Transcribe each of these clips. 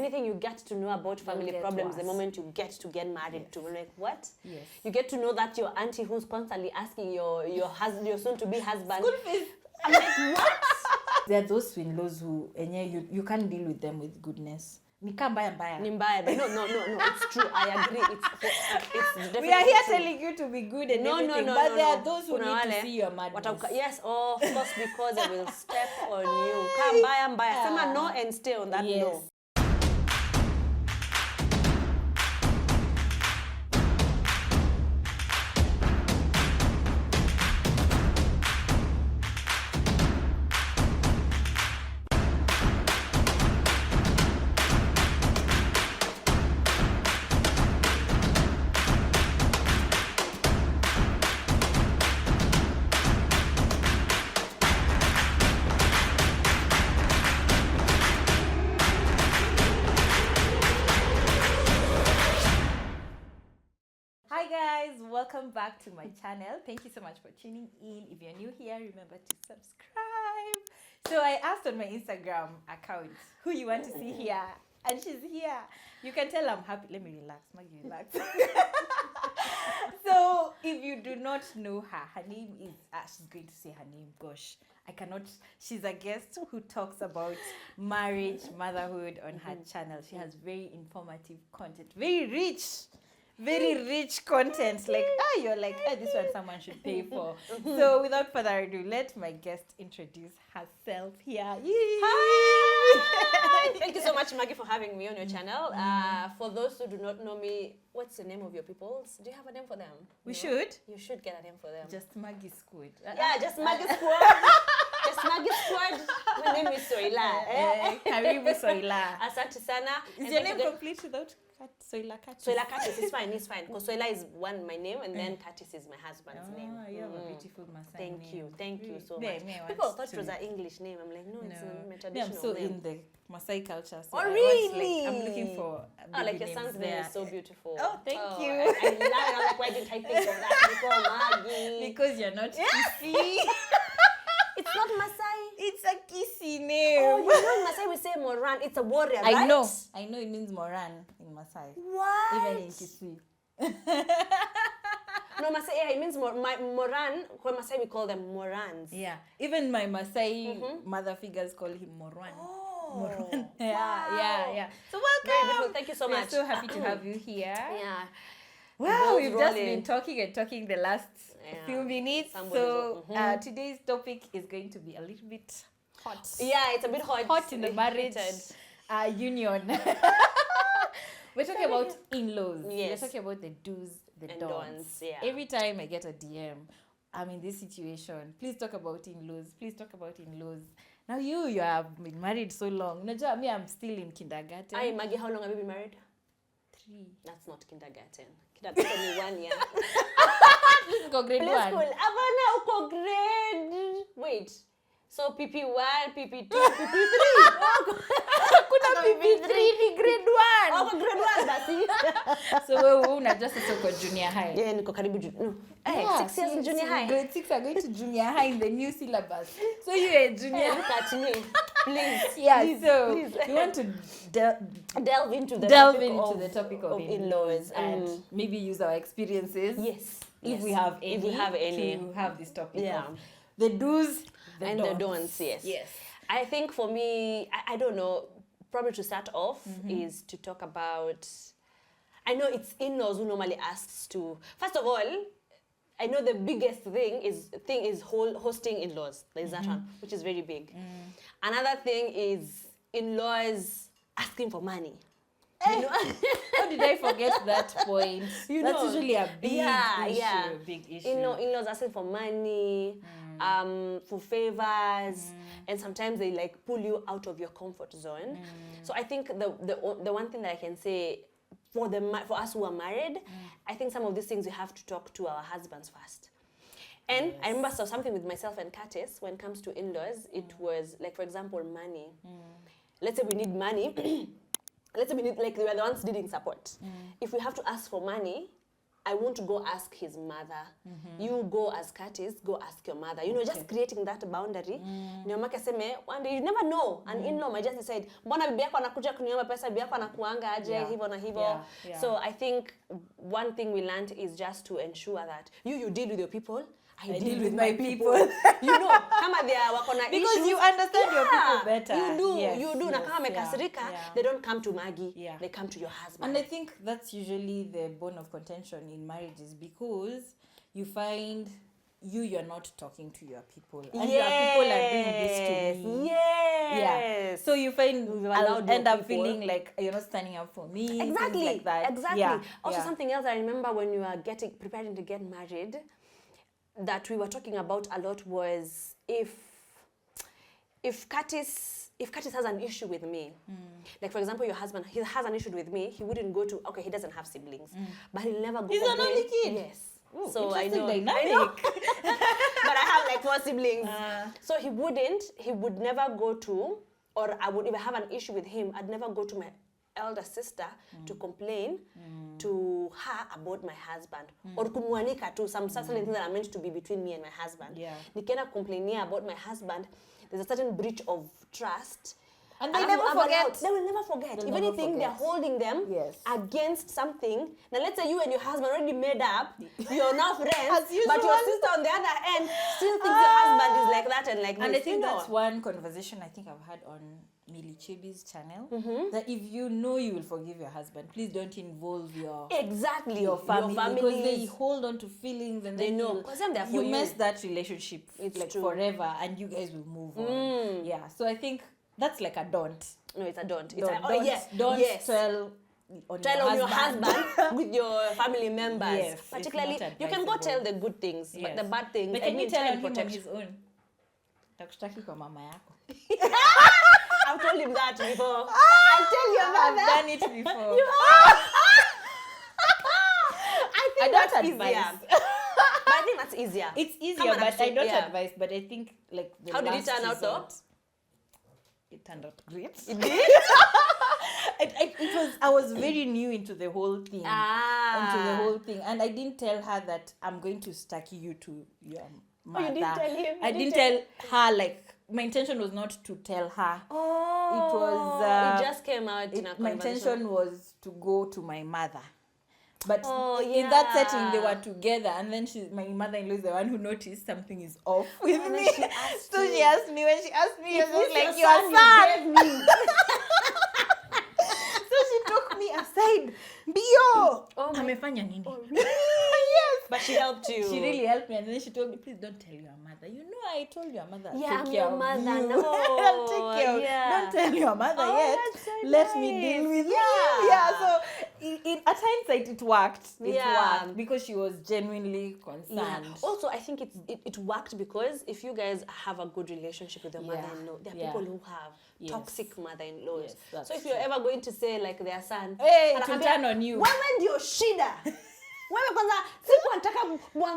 anything you get to know about family problems the moment you get married to. Like, what? Yes. You get to know that your auntie who's constantly asking your soon-to-be husband. School fees. I'm like, what? There are those in-laws who, you can't deal with them with goodness. Ni mbaya. But no, it's true. I agree. It's definitely We are here true. telling you to be good and everything, No, but there no. are those who need to see your madness. Yes, of course, because I will step on you. Come by. Sema no and stay on that no. Hi guys, welcome back to my channel. Thank you so much for tuning in. If you're new here, remember to subscribe. So I asked on my Instagram account who you want to see here, and she's here. You can tell I'm happy. Let me relax, Maggie, relax. So if you do not know her name is, she's going to say her name, gosh. I cannot, she's a guest who talks about marriage, motherhood on her channel. She has very informative content, very rich content. Like, you're like, this one someone should pay for. So without further ado, let my guest introduce herself here. Hi! Thank you so much, Maggie, for having me on your channel. For those who do not know me, what's the name of your peoples? Do you have a name for them? We should. You should get a name for them. Just Maggie Squid. Yeah, just Maggie Squad. Just Maggie Squad. My name is Soila. Karibu Soila. Asante sana. Is your name complete without Soila Curtis? Soila Curtis is fine, it's fine. Because Soila is my name, and then Curtis is my husband's name. You have a beautiful Maasai name. Thank you so much. People thought it was an English name. I'm like, no, it's a traditional I'm so name. in the Maasai culture. So really? I'm looking for like your son's name is so beautiful. Oh, thank you. I love it. I'm like, why didn't I think of that before, Maggie? Because you're not kissy. It's not Maasai. It's a kissy name. Oh, you know in Maasai we say Moran. It's a warrior, right? I know it means Moran in Maasai. What? Even in Kisii. No, Maasai, yeah, it means Moran. For Maasai we call them Morans. Yeah. Even my Maasai mother figures call him Moran. Oh. Moran. Wow. Yeah. So welcome. Very beautiful. Thank you so much. We're so happy to have you here. Yeah. Wow, we've just been talking the last few minutes. So today's topic is going to be a little bit hot. Yeah, it's a bit hot. Hot in the marriage union. We're talking about in-laws. Yes. We're talking about the do's, the don'ts. Yeah. Every time I get a DM, I'm in this situation. Please talk about in-laws. Please talk about in-laws. Now you have been married so long. Najua, me, I'm still in kindergarten. Hi, Maggie, how long have you been married? 3. That's not kindergarten. Kindergarten is 1 year. Let's go grade 1. School. Avana uko grade. Wait. So PP1, PP2, PP3. Kuna PP3 ni grade 1. Oh, grade 1 basi. So wewe unajua sasa uko junior high. Yeah, niko karibu junior. No. 6 years in junior high. Grade 6 are going to junior high in the new syllabus. So you are junior. Look at me. Please. Yeah, please, so please. we want to delve into the topic of in-laws and maybe use our experiences. Yes. If we have any. To have this topic. Yeah. Of the do's and the don'ts. Yes. I think for me, I don't know, probably to start off is to talk about, I know it's in-laws who normally asks to, first of all, I know the biggest thing is hosting in-laws. There's that one, which is very big. Another thing is in-laws asking for money. You know? How did I forget that point? That's usually a big issue. Big issue. In-laws asking for money, for favors, and sometimes they like pull you out of your comfort zone. So I think the one thing that I can say for us who are married, I think some of these things we have to talk to our husbands first. And I remember something with myself and Curtis when it comes to in-laws. It was like, for example, money. Let's say we need money. Let's say we need, like, we are the ones needing support. If we have to ask for money, I won't go ask his mother. You go as Curtis, go ask your mother. You know, just creating that boundary. Ndio make seme, one day you never know. An in-law might just decide, mbona bibi yako anakuja kuniomba pesa, bibi yako anakuanga aje, hivyo na hivyo. So I think one thing we learned is just to ensure that you deal with your people. I deal with my people. You know, kama they are wako na issues. Because you understand your people better. You do, yes, you do. Yes, Na kama mekasirika, they don't come to Margie. They come to your husband. And I think that's usually the bone of contention in marriages, because you find you're not talking to your people. And your people are doing this to me. Yeah. So you find I'll end up feeling like you're not standing up for me. Exactly. Like that. Exactly. Also something else I remember when you are preparing to get married, that we were talking about a lot was if Curtis has an issue with me, like for example your husband, he has an issue with me, he wouldn't go to, okay, he doesn't have siblings, but he'll never go. He's an only kid. Yes. Ooh, so I know. Dynamic. I know. But I have like 4 siblings. So he would never go to, or I would, if I have an issue with him, I'd never go to my elder sister to complain to her about my husband, or kumwanika to some certain things that are meant to be between me and my husband. Nikienda complainia about my husband, there's a certain breach of trust. And they never forget. They will never forget. If anything, they're holding them against something. Now, let's say you and your husband already made up. You're now friends. But your sister on the other end still thinks your husband is like that and like this. And I think that's one conversation I think I've had on Millie Chibi's channel. That if you know you will forgive your husband, please don't involve your family, because they hold on to feelings and they then know. You mess that relationship true. Forever, and you guys will move on. Yeah. So I think that's like a don't. No, it's a don't. It's don't tell on your husband with your family members. Yes, particularly, you can go tell the good things, but the bad things. But can you tell him on his own? Takushtaki kwa mama yako. I've told him that before. I'll tell your mother. I've done it before. I think that's easier. But I think that's easier. It's easier, but I don't advise. But I think like the how did it turn out though? It turned out great. It did? I was very new into the whole thing. And I didn't tell her that I'm going to stack you to your mother. You didn't tell him? I didn't tell her, like, my intention was not to tell her. It was... it just came out in a conversation. My intention was to go to my mother. But in that setting, they were together, and then my mother-in-law is the one who noticed something is off with me. She asked me, when she asked me, I was like, your son! So she took me aside. Bio! Amefanya nini? Yes. But she helped you. She really helped me, and then she told me, please don't tell your mother. You know, I told your mother. Yeah, take your care mother. of you. No. I'll take care of you. Don't tell your mother yet. So Let me deal with you. Yeah, so at hindsight, it worked. It worked because she was genuinely concerned. Yeah. Also, I think it worked because if you guys have a good relationship with your mother-in-law, there are people who have toxic mother-in-laws. Yes, so if you're ever going to say like their son, hey, to turn on you. Wewe ndio shida. Wewe kwanza siku nataka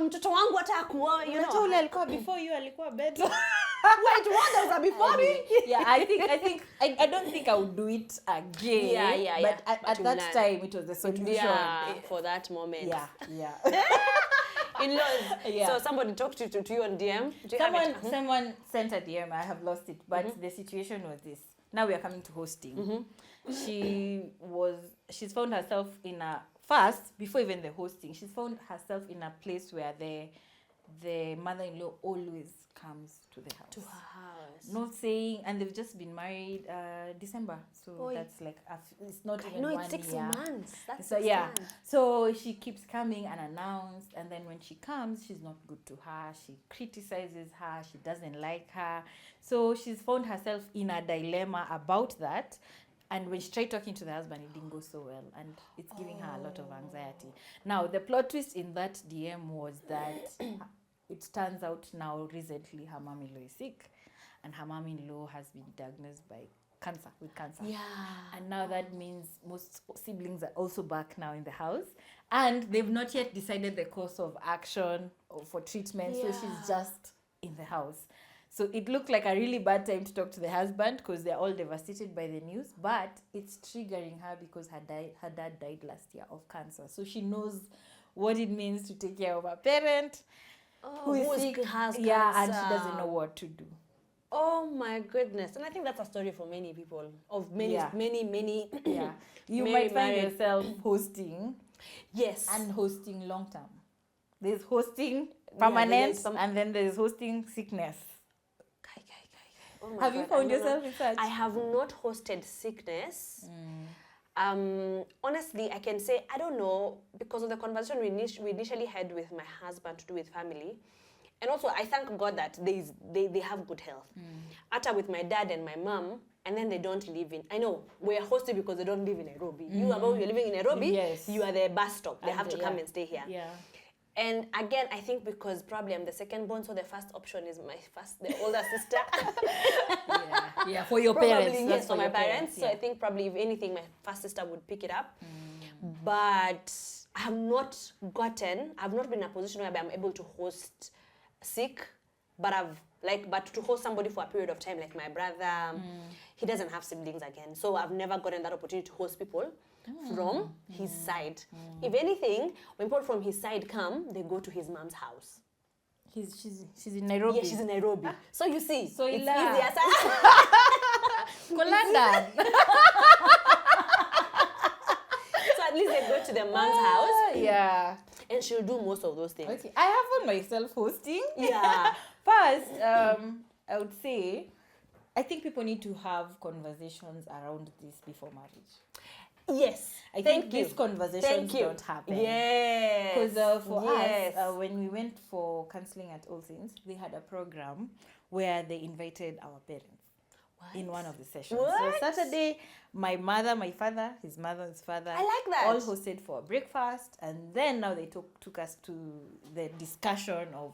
mtoto wangu hata kuoa, you know. Ule alikuwa before you, alikuwa better. Wait, what was before me? Yeah, I don't think I would do it again. But at that time, it was the solution for that moment. Yeah. In-laws. So somebody talked to you on DM. Someone sent a DM. I have lost it, but the situation was this. Now we are coming to hosting. She's found herself in before even the hosting, she's found herself in a place where the mother-in-law always comes to the house. To her house. Not saying, and they've just been married December. So that's like, it's not even 1 year. No, it's 6 months. That's so, 6 months. So she keeps coming unannounced. And then when she comes, she's not good to her. She criticizes her. She doesn't like her. So she's found herself in a dilemma about that. And when she tried talking to the husband, it didn't go so well. And it's giving her a lot of anxiety. Now, the plot twist in that DM was that it turns out now recently her mom-in-law is sick. And her mom-in-law has been diagnosed with cancer. Yeah. And now that means most siblings are also back now in the house. And they've not yet decided the course of action or for treatment. So she's just in the house. So it looked like a really bad time to talk to the husband because they're all devastated by the news. But it's triggering her because her dad died last year of cancer. So she knows what it means to take care of a parent who is sick. Has yeah, and cancer. she doesn't know what to do. Oh my goodness. And I think that's a story for many people, of many, Yeah. many. Yeah. You Many might find married- yourself hosting Yes. and hosting long term. There's hosting Yeah, permanent there's and then there's hosting sickness. Kai. Oh my Have you God, found I've never- yourself in such? I have not hosted sickness. Honestly, I can say, I don't know, because of the conversation we initially had with my husband to do with family. And also, I thank God that they have good health. After with my dad and my mom, and then they don't live in, I know, we're hosting because they don't live in Nairobi. You're living in Nairobi, Yes. you are the bus stop. They And have to come yeah. and stay here. Yeah. And again, I think because probably I'm the second born, so the first option is the older sister. Yeah, for your Probably, parents. yes, That's for my your parents. So yeah. I think probably, if anything, my first sister would pick it up. But I have not been in a position where I'm able to host sick, but but to host somebody for a period of time, like my brother, he doesn't have siblings again. So I've never gotten that opportunity to host people from his side. If anything, when people from his side come, they go to his mom's house. She's in Nairobi. Yeah, she's in Nairobi. So you see, Soila. it's easier. Kolanda. So at least they go to the mom's house. Yeah. And she'll do most of those things. Okay. I have found myself hosting. Yeah. First, I would say, I think people need to have conversations around this before marriage. Yes. I think these conversations don't happen. Yes. Because for yes. us, when we went for counseling at All Saints, they had a program where they invited our parents in one of the sessions. What? So Saturday, my mother, my father, his mother, his father, I like that. all hosted for a breakfast, and then now they took us to the discussion of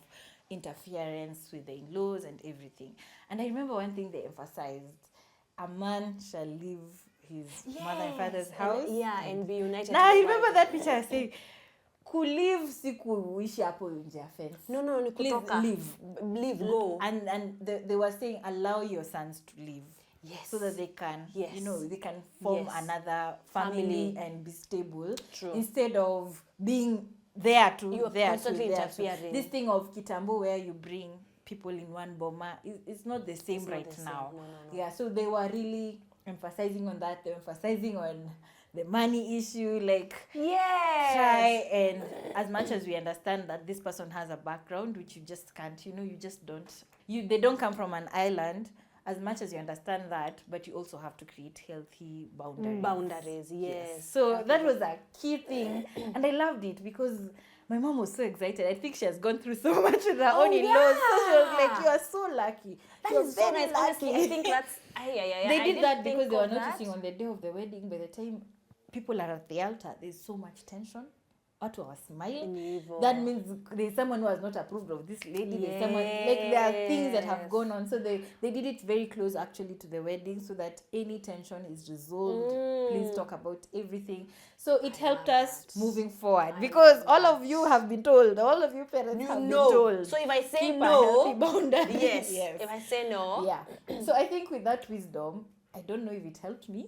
interference with the in-laws and everything. And I remember one thing they emphasized: a man shall leave his mother and father's house. And be united. Now I remember that picture I say, kulive si kuishi hapo nje ya fence. No, ni Please kutoka. Leave, go. And they were saying, allow your sons to leave. Yes. So that they can, Yes. they can form Yes. another family and be stable. True. Instead of being there to You are there constantly to there to. interfering. This thing of kitambo where you bring people in one boma it's not the same It's not right the same. now. No. Yeah, so they were really emphasizing on that. They were emphasizing on the money issue, like Yes. try and as much as we understand that this person has a background which you just can't, you just don't, they don't come from an island. As much as you understand that, but you also have to create healthy boundaries. Yes. So that was a key thing, and I loved it because my mom was so excited. I think she has gone through so much with her own in-laws. So she was like, "You are so lucky. That is so nice. Honestly, I think that's. They did that because they were noticing on the day of the wedding, by the time people are at the altar, there's so much tension. Watu are smiling. That means there's someone who has not approved of this lady. There's someone, like, there are things that have gone on. So they did it very close actually to the wedding so that any tension is resolved. Please talk about everything. So it helped us moving forward because all of you have been told, all of you parents have been told. So if I say keep no, a healthy boundary. yes. If I say no, Yeah. So I think with that wisdom, I don't know if it helped me.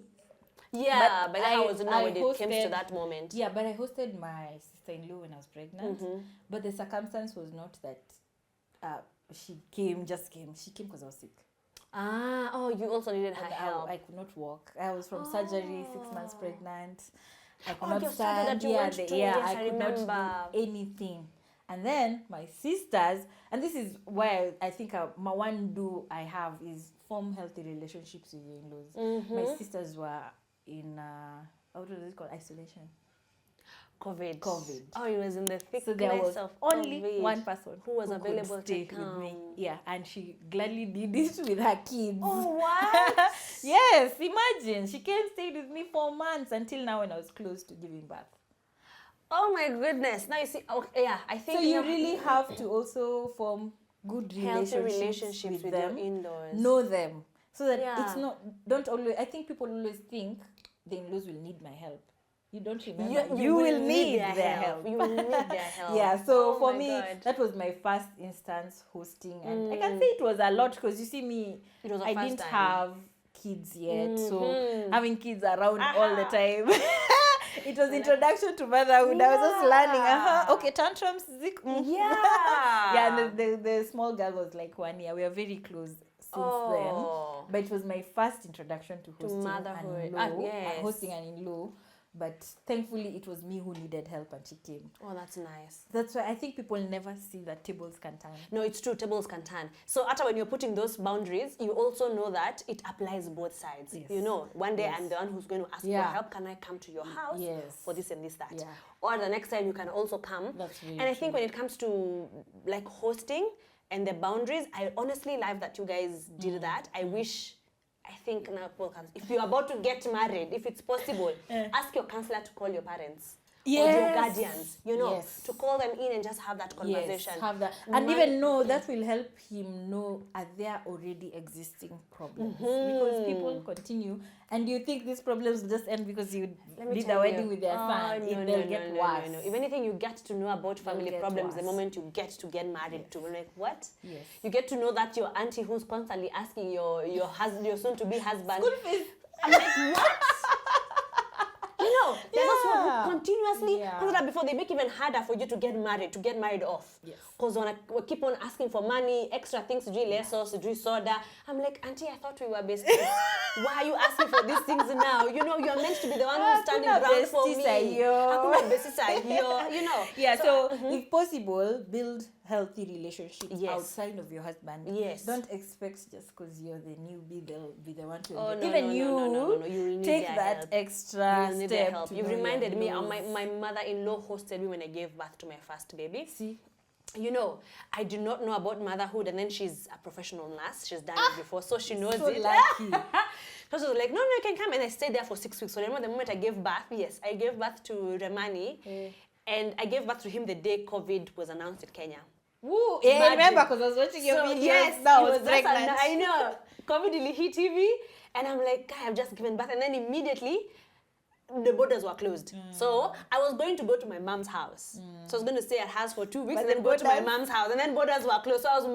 yeah, but I was now when it hosted, came to that moment. Yeah, but I hosted my sister-in-law when I was pregnant. But the circumstance was not that she came. She came because I was sick. You also needed her help. I could not walk. I was from surgery, 6 months pregnant. I could not your surgery stand. that you went to. Yes, I could not remember. do anything. And then my sisters, and this is why I think my one do I have is form healthy relationships with your in-laws. My sisters were in what was it called? Isolation. COVID. COVID. It was in the thickness So there was of only COVID. one person who was could available stay to with come. me. Yeah, and she gladly did this with her kids. Oh, what? Yes, imagine. She came, stayed with me 4 months until now when I was close to giving birth. Oh my goodness. Now you see, I think So you really have to also form good healthy relationships with them. your in-laws. Know them. So that Yeah. it's not, don't always, I think people always think the in-laws will need my help. you don't remember, you will need their help. You will need their help. Yeah, so Oh for my me, God. that was my first instance hosting, and I can say it was a lot because you see me, It was a I first didn't time. have kids yet, so having kids around all the time. It was introduction to motherhood. I was just learning. Okay, tantrums. Yeah. Yeah, and the small girl was like 1 year. We are very close since then. But it was my first introduction to hosting motherhood. hosting an in-law. But thankfully, it was me who needed help, and she came. Oh, that's nice. That's why I think people never see that tables can turn. No, it's true. Tables can turn. So after when you're putting those boundaries, you also know that it applies both sides. Yes. You know, one day Yes. I'm the one who's going to ask for help. Can I come to your house for this and this, that? Yeah. Or the next time you can also come. That's really and I think when it comes to like hosting and the boundaries, I honestly love that you guys did that. I think now people can, if you're about to get married, if it's possible, ask your counselor to call your parents. Or your guardians, you know, to call them in and just have that conversation. Yes, have that. And even know that will help him know are there already existing problems. Because people continue, and you think these problems will just end because you did the wedding with their son. They'll get worse. No. If anything, you get to know about family problems the moment you get married to. Like, what? Yes. You get to know that your auntie who's constantly asking your soon-to-be husband. School fees. I'm like, what? They're those who continuously put that before they make it even harder for you to get married off. Yes. Because when we keep on asking for money, extra things to do sauce, to do soda, I'm like, Auntie, I thought we were best friends. Why are you asking for these things now? You know, you're meant to be the one who's standing ground for me. You know. Yeah, so if possible, build healthy relationships outside of your husband. Yes. Don't expect just because you're the newbie, they'll be the one to no. You take that extra step. Help. You reminded me, my mother-in-law hosted me when I gave birth to my first baby. See? You know, I do not know about motherhood, and then she's a professional nurse. She's done it before, so she knows it. Lucky. So she was like, no, you can come. And I stayed there for 6 weeks. So remember the moment I gave birth, I gave birth to Remani, and I gave birth to him the day COVID was announced in Kenya. Woo! Yeah, I remember because I was watching your videos. Yes, I was pregnant. I know. COVID really hit TV, and I'm like, guy, I've just given birth. And then immediately, the borders were closed. So I was going to go to my mom's house. So I was going to stay at hers for 2 weeks and then go to my mom's house. And then borders were closed. So I was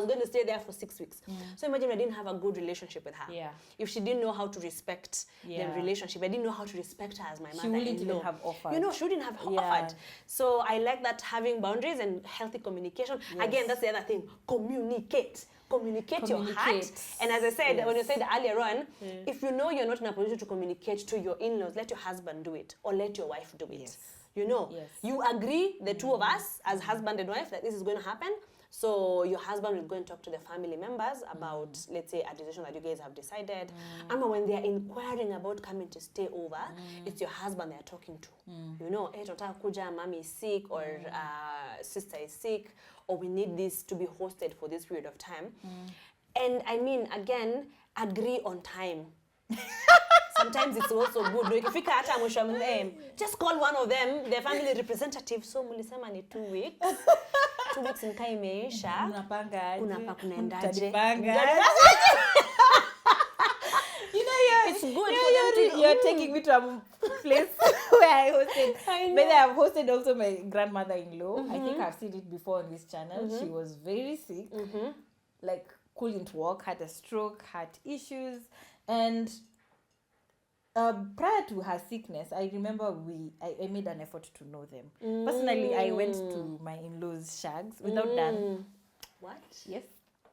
going to stay there for 6 weeks. So imagine I didn't have a good relationship with her. Yeah. If she didn't know how to respect the relationship, I didn't know how to respect her as my mother. She wouldn't even have offered. You know, she wouldn't have offered. So I like that having boundaries and healthy communication. Again, that's the other thing. Communicate your heart. And as I said, when you said earlier on, if you know you're not in a position to communicate to your in-laws, let your husband do it or let your wife do it. You know, you agree, the two of us as husband and wife, that this is going to happen. So your husband will go and talk to the family members about, let's say, a decision that you guys have decided. And when they're inquiring about coming to stay over, it's your husband they're talking to. You know, hey, tunataka kuja, mommy is sick, or sister is sick, or we need this to be hosted for this period of time. And I mean, again, agree on time. Sometimes it's also good. Ikifika hata mwisho just call one of them, their family representative. So mulisema ni 2 weeks. 2 weeks nikaa imeisha. Unapanga kunaendaje? You know, it's good for them to... You're taking me to a place where I hosted. But I've hosted also my grandmother-in-law. I think I've seen it before on this channel. She was very sick. Like, couldn't walk, had a stroke, had issues. And prior to her sickness, I remember I made an effort to know them. Personally, I went to my in-laws' shags without Dan. What? Yes.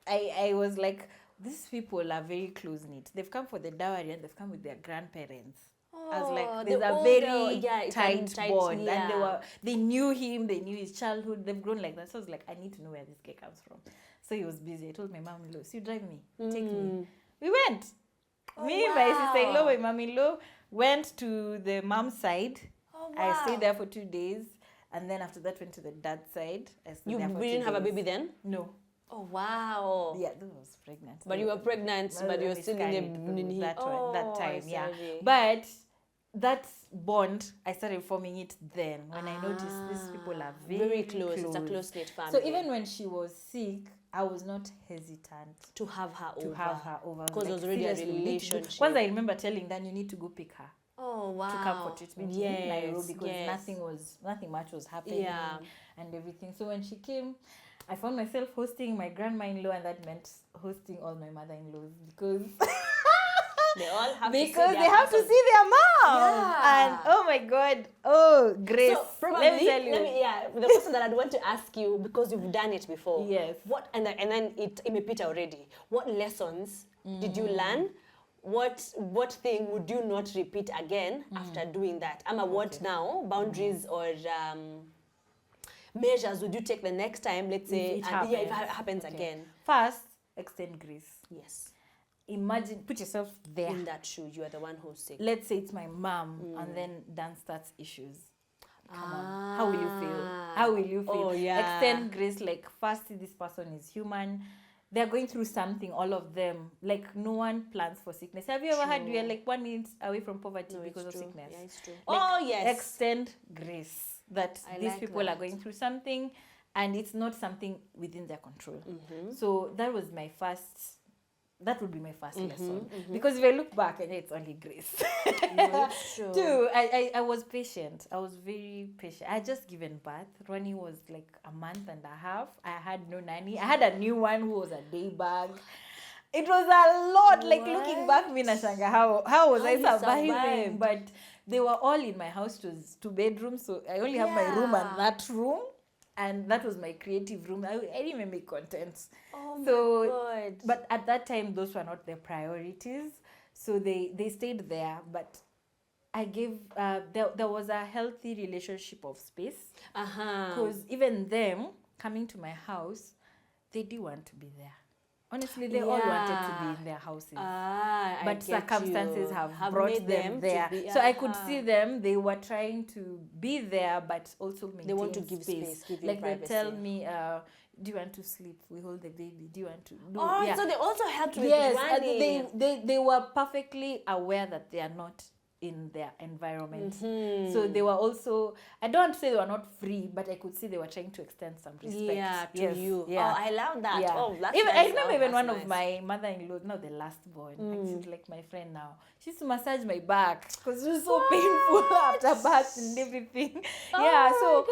I was like, these people are very close-knit. They've come for the dowry and they've come with their grandparents. I was like, there's a very tight bond. Yeah. And they knew him, they knew his childhood, they've grown like that. So I was like, I need to know where this guy comes from. So he was busy. I told my mom-in-law, so you drive me, take me. We went. My sister-in-law, my mom-in-law, went to the mom's side. I stayed there for 2 days. And then after that, went to the dad's side. I stayed there for 2 days. You didn't have a baby then? No. Oh, wow. Yeah, I was pregnant. But you were pregnant, but you were still in that time, yeah. But that bond, I started forming it then when I noticed these people are very close. It's a close-knit family. So even when she was sick, I was not hesitant to have her over. Because it was already a relationship. Once I remember telling Dan, you need to go pick her. Oh, wow. to come for treatment in Yes, Nairobi because yes. nothing much was happening Yeah. and everything. So when she came, I found myself hosting my grandma-in-law, and that meant hosting all my mother-in-laws because They all have because to see they have to see their mom. Yeah. And oh my God, oh Grace, So probably, let me tell you. the question that I'd want to ask you, because you've done it before. Yes. What and then it imepita already. What lessons did you learn? What thing would you not repeat again after doing that? What now boundaries or measures would you take the next time? Let's say If if it happens Okay. again. First, extend grace. Yes. Imagine, put yourself there. In that shoe, you are the one who's sick. Let's say it's my mom, and then Dan starts issues. Come on, how will you feel? How will you feel? Oh, yeah. Extend grace, like first, this person is human. They're going through something, all of them. Like no one plans for sickness. Have you ever had you're like 1 minute away from poverty because of sickness? Yeah, it's true. Like, oh yes. Extend grace that these like people that. are going through something, and it's not something within their control. So that was my first. That would be my first lesson. Because if I look back, and it's only grace. No, it's true. Two, I was patient. I was very patient. I had just given birth. Ronnie was like a month and a half. I had no nanny. I had a new one who was a day bag. It was a lot. Like looking back, me nashanga, how was I you surviving? survived. But they were all in my house. It was 2 bedrooms, so I only have my room and that room. And that was my creative room. I didn't even make content. Oh So, my God. but at that time, those were not their priorities. So they stayed there. But I gave, there was a healthy relationship of space. Because even them coming to my house, they do want to be there. Honestly, they all wanted to be in their houses. But circumstances have brought made them there. So I could see them, they were trying to be there, but also maintain They want to give space, give you like they privacy. tell me, do you want to sleep? We hold the baby. Do you want to do? Oh, so they also helped with Yes, running. they were perfectly aware that they are not in their environment. So they were also, I don't want to say they were not free, but I could see they were trying to extend some respect. To you. Yeah. Oh, I love that. Yeah. Oh, that's even, nice. I remember Oh, even that's one nice. of my mother-in-law, now the last born, she's like my friend now. She used to massage my back because it was so painful after birth and everything. Yeah, so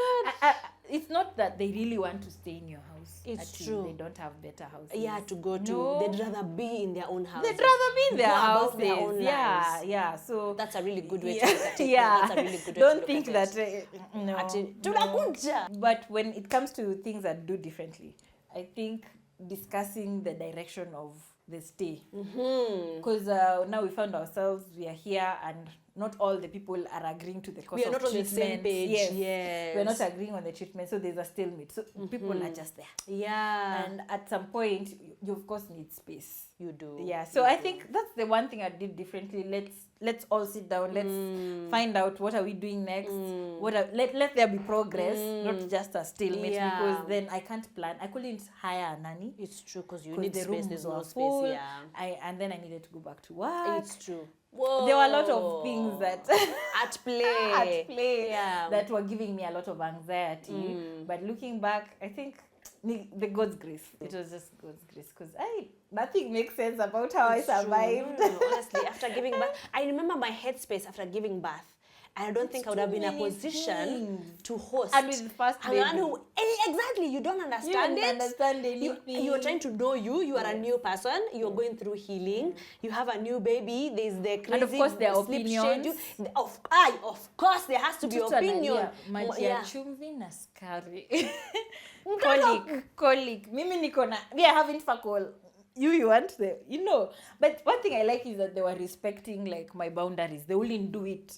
it's not that they really want to stay in your house. It's Actually, true. They don't have better houses. Yeah, to go to. No. They'd rather be in their own house. They'd rather be in their Go about houses. their own lives. Yeah. So That's a really good way yeah, to look at it. yeah. That's a really good way Don't to look think at that it. no. Tunakuja. But when it comes to things that do differently, I think discussing the direction of the stay. Because now we found ourselves, we are here, and not all the people are agreeing to the cost We are of not on the treatment. same page. Yes. We're not agreeing on the treatment, so there's a stalemate. So people are just there. Yeah. And at some point, you of course need space. You do. Yeah, so I think that's the one thing I did differently. Let's all sit down. Let's find out what are we doing next. Let there be progress, not just a stalemate. Yeah. Because then I can't plan. I couldn't hire a nanny. It's true because you 'Cause need the space. rooms There's were no full. space. Yeah. And then I needed to go back to work. It's true. Whoa. There were a lot of things that at play. yeah, that were giving me a lot of anxiety. But looking back, I think the God's grace. It was just God's grace because nothing makes sense about how It's I true. survived. No, honestly, after giving birth, I remember my headspace after giving birth. And I don't think I would have been in a many position things. to host. And with the first I'm the one baby. who exactly you don't understand You it. don't understand anything. You are trying to know you. You are a new person. You are going through healing. You have a new baby. There's the crazy And of course there are sleep opinions. schedule. Of course there has to be Mtoto opinion. analia, maji ya Yeah. chumvi na sukari. Colic. Mimi niko na, we are having fakol. You want the, But one thing I like is that they were respecting like my boundaries. They wouldn't do it.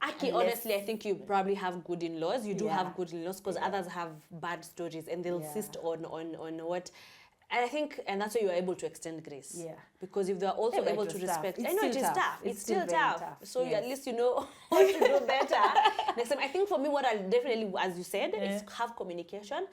Aki, honestly, I think you probably have good in-laws. You do have good in-laws because others have bad stories and they'll insist on what. And I think, and that's why you are able to extend grace. Yeah. Because if they're also Yeah, able it to was respect, tough. I know it is tough. It's still very tough. So you, at least you know how to do better. Next time, I think for me, what I'll definitely, as you said, is have communication.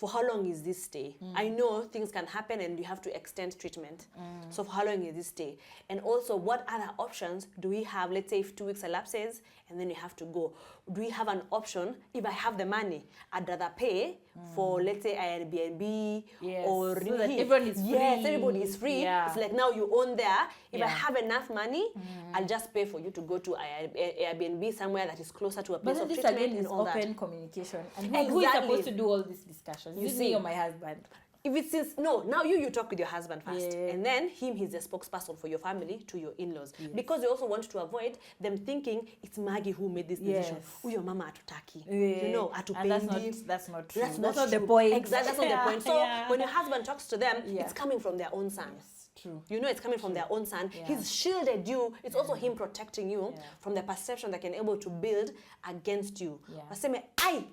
for how long is this stay? I know things can happen and you have to extend treatment. So for how long is this stay? And also, what other options do we have? Let's say if 2 weeks elapses and then you have to go. Do we have an option? If I have the money, I'd rather pay for, let's say, Airbnb or so that everyone is free. Yes, everybody is free. Yeah. It's like now you own there. If I have enough money, I'll just pay for you to go to Airbnb somewhere that is closer to a place of this treatment again and is all open that. communication. And who is supposed to do all these discussions? You see. me or my husband? If it's since now you talk with your husband first, Yeah. and then he's the spokesperson for your family to your in-laws, because you also want to avoid them thinking it's Margie who made this decision. Yes. Your mama atutaki, And that's not true. That's not the true. point. Exactly, that's not the point. So Yeah. when your husband talks to them, it's coming from their own son. True. You know it's coming from their own son. Yeah. He's shielded you. It's also him protecting you from the perception that can able to build against you. Waseme,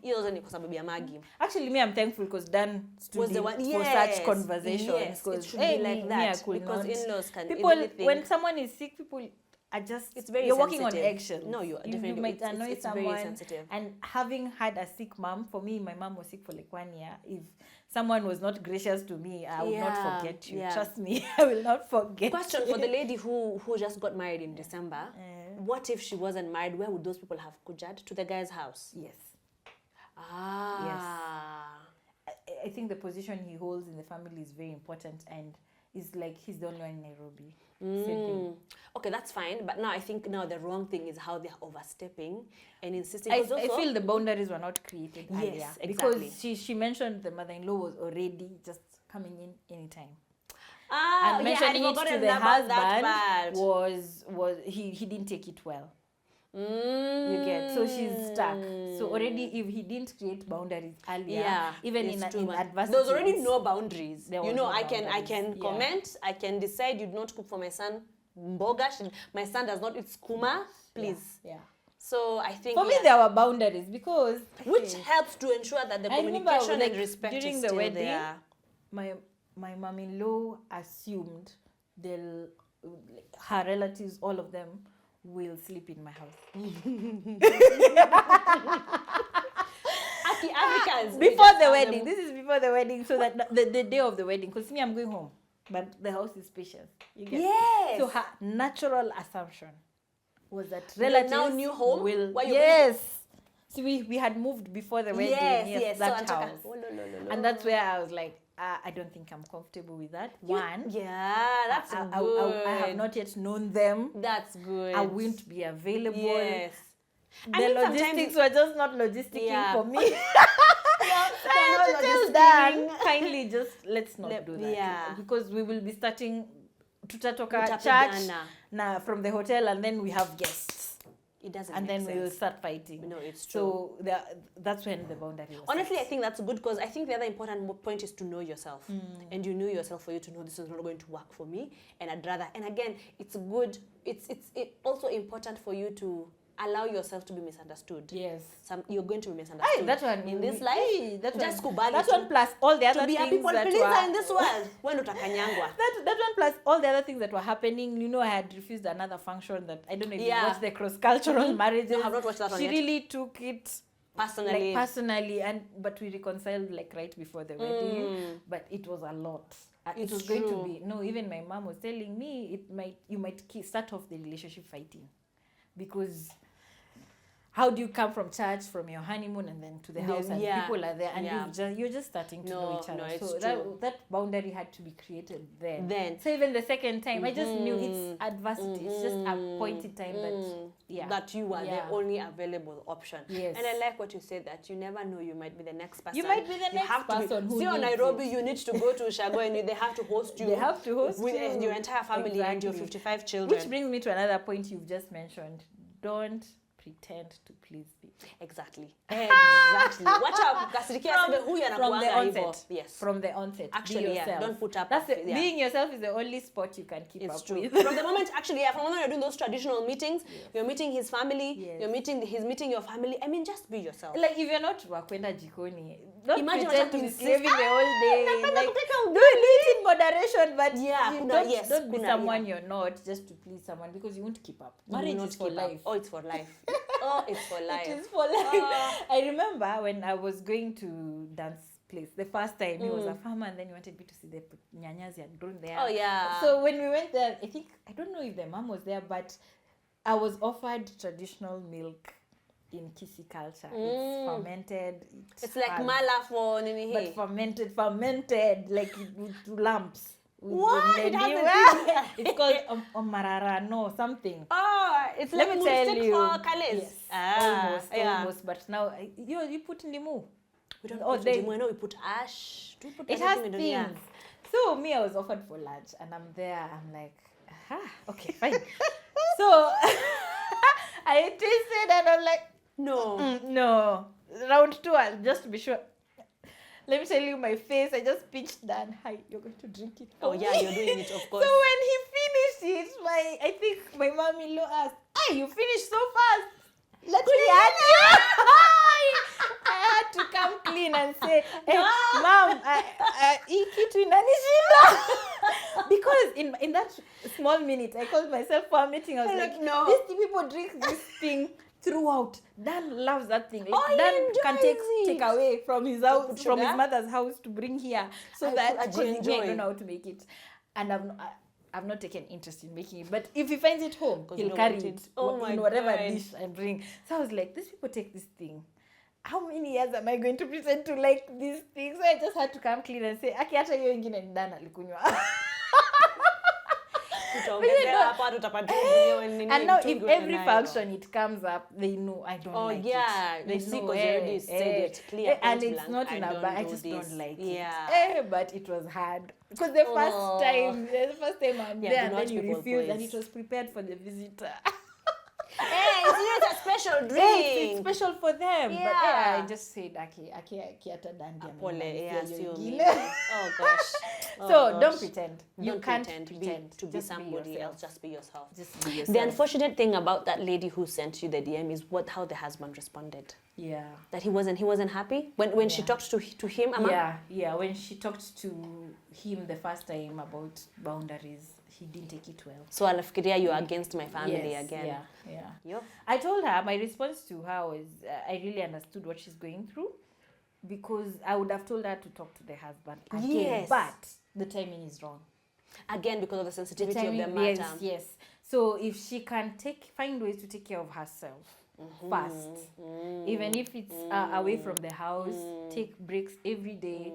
hiyo zote ni kwa sababu ya Margie. Actually, me, I'm thankful because Dan stood Was the in one- for yes, such conversations. yes, it Because should be like that, I could because not. in-laws can people, easily think- when someone is sick, people are just, It's very you're walking on sensitive. eggshells. No, you are You definitely- might it's- annoy it's very someone. sensitive. And having had a sick mom, for me, my mom was sick for like 1 year. If someone was not gracious to me, I will not forget you. Trust me, I will not forget. Question for the lady who just got married in December. What if she wasn't married? Where would those people have kujad? To the guy's house? Yes. I think the position he holds in the family is very important, and it's like he's the only one in Nairobi. Same thing. Okay, that's fine. But now I think now the wrong thing is how they're overstepping and insisting. I 'Cause also- feel the boundaries were not created earlier. Yes, Because exactly. she mentioned the mother-in-law was already just coming in anytime. Ah, And yeah, mentioning I'd it to forgotten the about that husband part. was he didn't take it well. You get, so she's stuck. So already, if he didn't create boundaries earlier, even in it's too much. adversity, There's already no boundaries. There You was know, no I can boundaries. comment, I can decide you do not cook for my son mboga. My son does not eat skuma, please. Yeah. So I think For me, there were boundaries because which helps to ensure that the I remember, communication like, and respect during is the still wedding, there. my mom-in-law assumed her relatives, all of them, will sleep in my house. Africans Before the wedding. This is before the wedding, so that the day of the wedding, because me, I'm going home, but the house is spacious. You get? Yes. So her natural assumption was that You relatives now new home will. where you Yes. So we had moved before the wedding. Yes, that so house. And that's where I was like, I don't think I'm comfortable with that. One. Yeah, that's good. I have not yet known them. That's good. I won't be available. Yes. The I mean, logistics were just not logisticking for me. They're not Dan, kindly just let's not do that. Yeah. Because we will be starting tutatoka church Mutapigana. from the hotel, and then we have guests. It doesn't And make then sense. we will start fighting. No, it's true. So that's when the boundary was Honestly, set. I think that's good because I think the other important point is to know yourself. And you know yourself for you to know this is not going to work for me. And I'd rather, and again, it's good, it's also important for you to allow yourself to be misunderstood. Yes. You're going to be misunderstood. That one in this life, that just one, kubali that to- one plus all the other to be a things people that pleaser were in this world. When utakanyangwa. that one plus all the other things that were happening. You know, I had refused another function that I don't know if you watched the cross-cultural marriages. No, I have not watched that one She yet. really took it Personally. personally, but we reconciled like right before the wedding. But it was a lot. It It's was going to true. be even my mom was telling me you might start off the relationship fighting, because how do you come from church, from your honeymoon, and then to the house, and people are there, and you're just starting to know each other. No, it's so true. that boundary had to be created then. Then. So even the second time, I just knew it's adversity. It's just a point in time that you are the only available option. Yes. And I like what you said, that you never know, you might be the next person. You might be the next person who see on needs Nairobi, it. you need to go to Shago and they have to host you. They have to host with you. your entire family and your Exactly. 55 children. Which brings me to another point you've just mentioned. Don't pretend to please people. Exactly. Wacha kukasirikia sebe huyu From the anakuanga hivyo. onset. Yes. From the onset. Actually, be yeah. yourself. Don't put up. Being yourself is the only spot you can keep It's up true. with. From the moment, actually, from the moment you're doing those traditional meetings, you're meeting his family, he's meeting your family. I mean, just be yourself. Like, if you're not wakwenda jikoni, don't Imagine pretend what to be happens. slaving the whole day. napenda Like, kupika do it in moderation, but don't be kuna, someone you're not just to please someone, because you won't keep up. Marriage is for life. Oh, it's for life. Oh, it's for life. It is for life. I remember when I was going to dance place. The first time he was a farmer, and then he wanted me to see the nyanyas he had grown there. Oh, yeah. So when we went there, I don't know if the mom was there, but I was offered traditional milk in Kisi culture. It's fermented. It's like mala for nini but fermented, like with lumps. What? It has it's called omarara, no, something. Oh, it's like Let me tell you. for Kales. Yes, almost. But now, you put ndimu. We don't put ndimu. I know we put ash. Do we put it has anything in things. So me, I was offered for lunch, and I'm there. I'm like, okay, fine. So I tasted, and I'm like, no. Round 2, just to be sure. Let me tell you, my face, I just pitched down. Hi, you're going to drink it. Oh, yeah, you're doing it, of course. So when he finished it, I think my mom-in-law asked, "Hey, you finished so fast. Let me add you." I had to come clean and say, "Hey, mom, kitu inanishinda." Because in that small minute, I called myself for a meeting. I was like, no. These people drink this thing throughout. Dan loves that thing. Like, he Dan can enjoys take away from his house, from his mother's house to bring here, so that I I don't know how to make it, and I've not taken interest in making it. But if he finds it home, he'll carry it in whatever dish I bring. So I was like, these people take this thing. How many years am I going to pretend to like these things? So I just had to come clean and say, "Aki hata hiyo ingine ni Dan alikunywa." And now if every function it comes up, they know I don't like it. They see because you already said it clear. And it's not in a bag. I just don't like it. But it was hard. Because the first time I'm there, and then you refuse, and it was prepared for the visitor. Hey, it's not a special drink. It's special for them. Yeah. But I just said, Aki ata dandia. Oh gosh. So don't pretend. You can't pretend to be somebody else. Just be yourself. Just be yourself. The unfortunate thing about that lady who sent you the DM is how the husband responded. Yeah. That he wasn't happy when she talked to him. Yeah. When she talked to him the first time about boundaries, he didn't take it well. So alafikiria you're against my family again. Yeah. Yep. I told her, my response to her was, I really understood what she's going through, because I would have told her to talk to the husband again. Yes. But the timing is wrong. Again, because of the sensitivity of the matter. Yes. So if she can find ways to take care of herself first, even if it's away from the house, take breaks every day,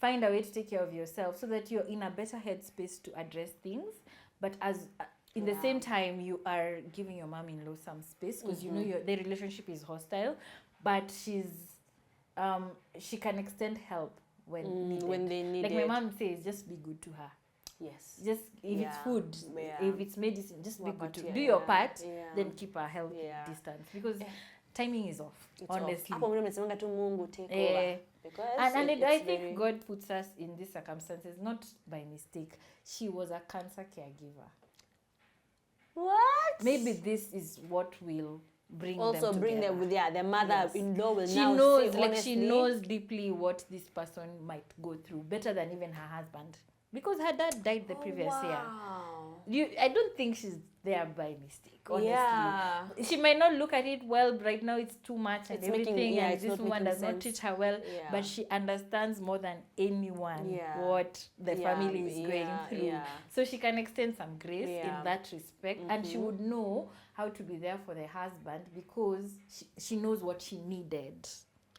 find a way to take care of yourself so that you're in a better headspace to address things. But in the same time, you are giving your mom-in-law some space, because you know the relationship is hostile, but she can extend help when they need it. Like my mom says, just be good to her. Yes. Just if it's food, if it's medicine, just be good to do your part. Then keep a healthy distance, because timing is off. Honestly. And I think God puts us in these circumstances not by mistake. She was a cancer caregiver. What? Maybe this is what will bring them with their mother-in-law will she now knows, say, like honestly, she knows deeply what this person might go through, better than even her husband, because her dad died the previous year. I don't think she's there by mistake, honestly. She might not look at it well right now, it's too much and everything, and this woman does not teach her well, but she understands more than anyone what the family is going through. So she can extend some grace in that respect, and she would know how to be there for the husband, because she knows what she needed.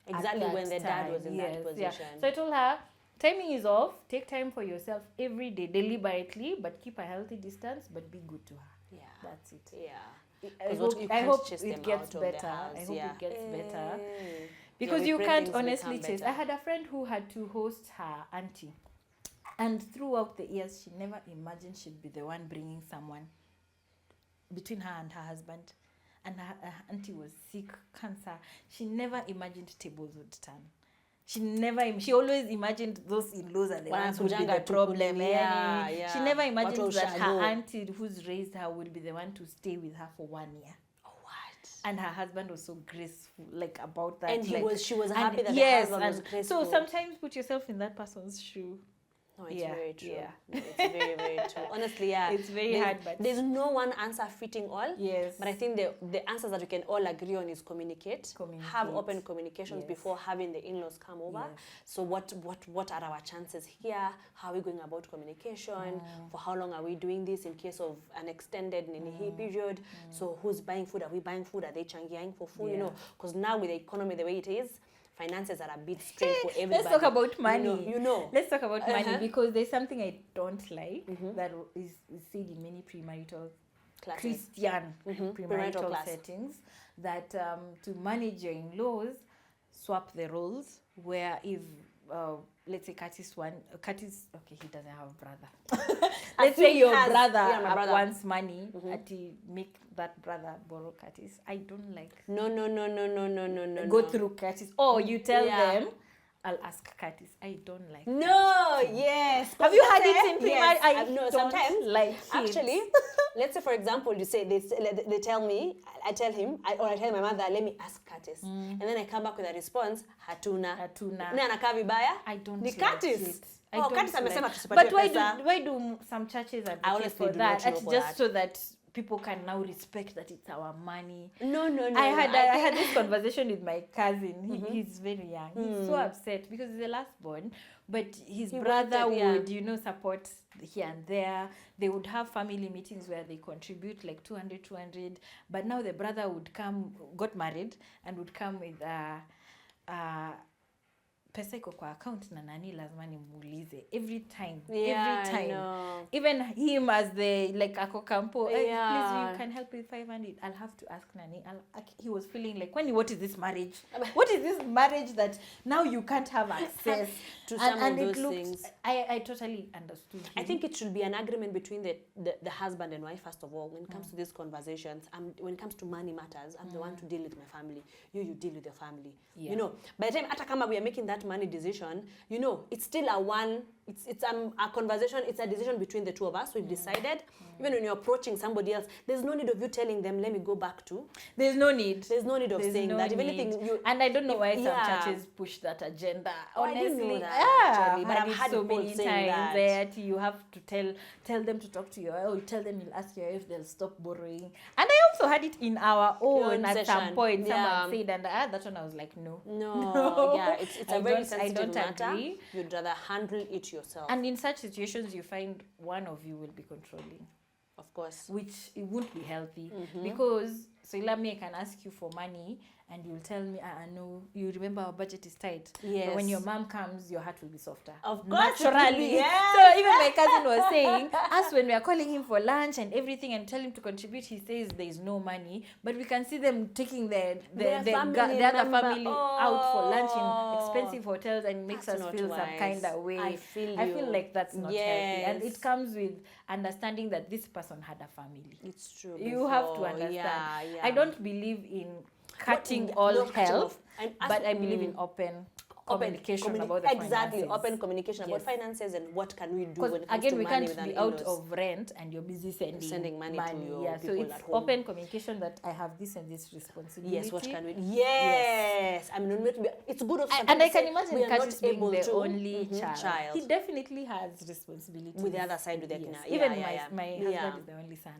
Exactly when the dad was in that position. So I told her, timing is off. Take time for yourself every day, deliberately, but keep a healthy distance, but be good to her. Yeah. That's it. Yeah. I hope it gets better. I hope it gets better. Because you can't honestly chase. I had a friend who had to host her auntie. And throughout the years, she never imagined she'd be the one bringing someone between her and her husband. And her auntie was sick, cancer. She never imagined tables would turn. She always imagined those in-laws are the ones who would be the problem. She never imagined that her auntie who's raised her would be the one to stay with her for 1 year. Oh, what? And her husband was so graceful, about that. And she was happy that her husband was graceful. So sometimes put yourself in that person's shoe. No, it's Yeah, very true. yeah. No, it's very, very true. Honestly, yeah. It's very hard, but there's no one answer fitting all. yes. But I think the answers that we can all agree on is communicate. Have open communications before having the in-laws come over. Yes. So what are our chances here? How are we going about communication? For how long are we doing this in case of an extended nini period? So who's buying food? Are we buying food? Are they changiang for food? Yeah. You know, because now with the economy the way it is, finances are a bit strained for everybody. Let's talk about money. You know. Let's talk about money, because there's something I don't like that is said in many premarital Classes. Christian Premarital premarital class. settings, that to manage your in-laws, swap the roles, where if let's say Curtis, okay, he doesn't have a brother. Let's say your brother wants money, make that brother borrow Curtis. I don't like. No. Go through Curtis. Or you tell them, I'll ask Curtis. I don't like. No, yes. Have you had it in primary? Yes. No, don't sometimes. like it. Actually, let's say for example, you say they tell me, I tell him, or I tell my mother, let me ask Curtis, and then I come back with a response, hatuna. Ni anakaa vibaya? I don't Ni like Curtis. it. Curtis amesema tusipatie But pesa. why do some churches advocate honestly for do that? not know It's for just that. so that people can now respect that it's our money. No. I had this conversation with my cousin. He's very young. He's so upset because he's the last born, but his brother would, support here and there. They would have family meetings where they contribute like 200, but now the brother would got married, and would come with pesa iko kwa account na nani lazima nimuulize every time. Even him as the ako kampo, please you can help with 500, I'll have to ask nani. He was feeling like, what is this marriage? What is this marriage that now you can't have access to some of those things? I totally understood him. I think it should be an agreement between the husband and wife, first of all, when it comes to these conversations. When it comes to money matters, I'm the one to deal with my family. You deal with your family. Yeah. You know, by the time hata kama we are making that money decision, it's still it's a conversation, it's a decision between the two of us. We've decided. Even when you're approaching somebody else, there's no need of you telling them, let me go back to. There's no need of saying that. If anything, and I don't know why some churches push that agenda. Honestly, I didn't know that, actually, but I've had so people many saying times that. that you have to tell them to talk to you, or you tell them, you'll ask you if they'll stop borrowing. And I also had it in our own at some point. Someone said, and that one I was like, no. Yeah, it's a very sensitive matter. Agree. You'd rather handle it yourself. And in such situations, you find one of you will be controlling. Of course. Which it won't be healthy. Because Soila, I can ask you for money and you'll tell me, no, you remember our budget is tight. Yes. But when your mom comes, your heart will be softer. Of course. Naturally. Yes. So even my cousin was saying, us when we are calling him for lunch and everything and tell him to contribute, he says there is no money. But we can see them taking the other family out for lunch in expensive hotels, and makes us feel some kind of way. I feel like that's not healthy. And it comes with understanding that this person had a family. It's true. You have to understand. Yeah. I don't believe in cutting all help, but I believe in open communication about the exactly finances. Open communication about finances and what can we do when it comes again, to we money can't be out of rent and you're busy sending money to your people so it's at home. open communication that I have this and this responsibility. Yes, what can we do? Yes. I mean, it's good of and I can imagine we are Curtis not being able the to only child. He definitely has responsibility with the other side with the even my husband is the only son.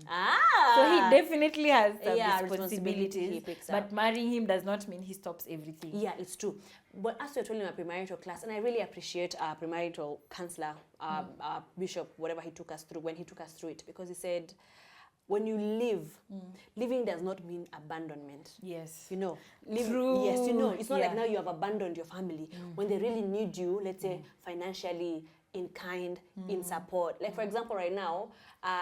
So he definitely has responsibilities. But marrying him does not mean he stops everything. Yeah, it's true. But as you're telling my premarital class, and I really appreciate our premarital counselor, our bishop, whatever he took us through, when he took us through it, because he said, when you live, living does not mean abandonment. Yes. True. Yes, it's not like now you have abandoned your family. When they really need you, let's say financially, in kind, in support. Like for example, right now,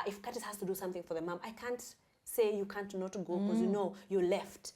if Curtis has to do something for the mom, I can't say you can't not go because you're left.